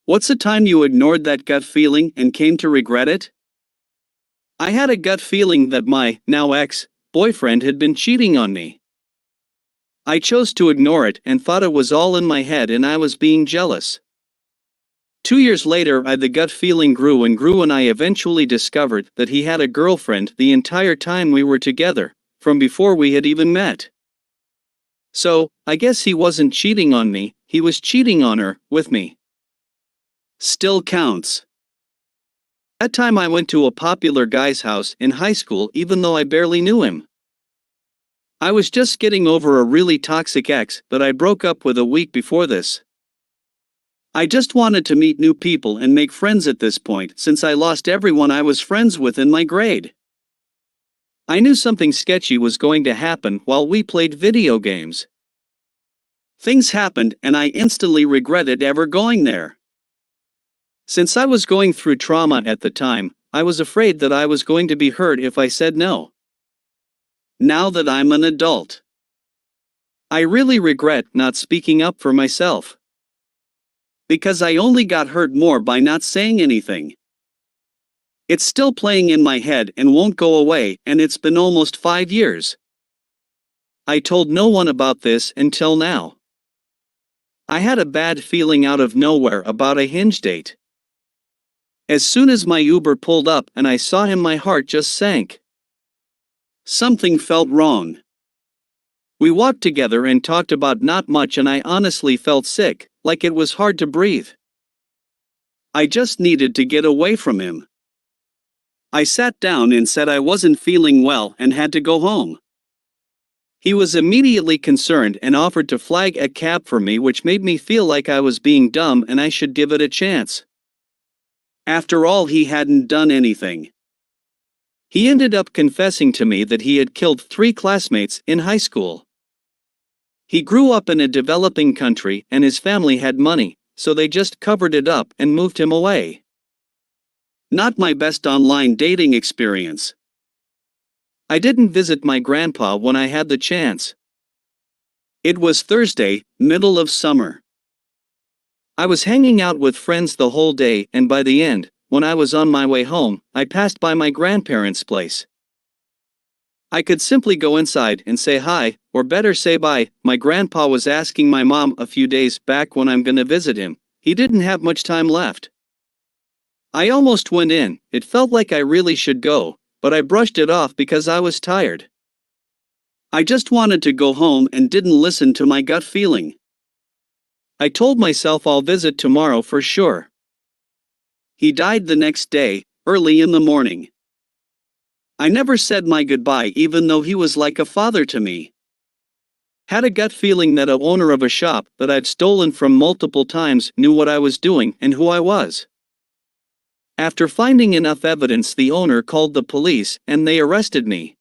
What's the time you ignored that gut feeling and came to regret it? I had a gut feeling that my, now ex-boyfriend had been cheating on me. I chose to ignore it and thought it was all in my head and I was being jealous. 2 years later, the gut feeling grew and I eventually discovered that he had a girlfriend the entire time we were together, from before we had even met. So, I guess he wasn't cheating on me, he was cheating on her, with me. Still counts. That time I went to a popular guy's house in high school even though I barely knew him. I was just getting over a really toxic ex that I broke up with a week before this. I just wanted to meet new people and make friends at this point since I lost everyone I was friends with in my grade. I knew something sketchy was going to happen while we played video games. Things happened and I instantly regretted ever going there. Since I was going through trauma at the time, I was afraid that I was going to be hurt if I said no. Now that I'm an adult, I really regret not speaking up for myself. Because I only got hurt more by not saying anything. It's still playing in my head and won't go away, and it's been almost 5 years. I told no one about this until now. I had a bad feeling out of nowhere about a Hinge date. As soon as my Uber pulled up and I saw him, my heart just sank. Something felt wrong. We walked together and talked about not much and I honestly felt sick, like it was hard to breathe. I just needed to get away from him. I sat down and said I wasn't feeling well and had to go home. He was immediately concerned and offered to flag a cab for me, which made me feel like I was being dumb and I should give it a chance. After all, he hadn't done anything. He ended up confessing to me that he had killed 3 classmates in high school. He grew up in a developing country and his family had money, so they just covered it up and moved him away. Not my best online dating experience. I didn't visit my grandpa when I had the chance. It was Thursday, middle of summer. I was hanging out with friends the whole day and by the end, when I was on my way home, I passed by my grandparents' place. I could simply go inside and say hi, or better say bye. My grandpa was asking my mom a few days back when I'm gonna visit him. He didn't have much time left. I almost went in, it felt like I really should go, but I brushed it off because I was tired. I just wanted to go home and didn't listen to my gut feeling. I told myself I'll visit tomorrow for sure. He died the next day, early in the morning. I never said my goodbye even though he was like a father to me. Had a gut feeling that a owner of a shop that I'd stolen from multiple times knew what I was doing and who I was. After finding enough evidence, the owner called the police and they arrested me.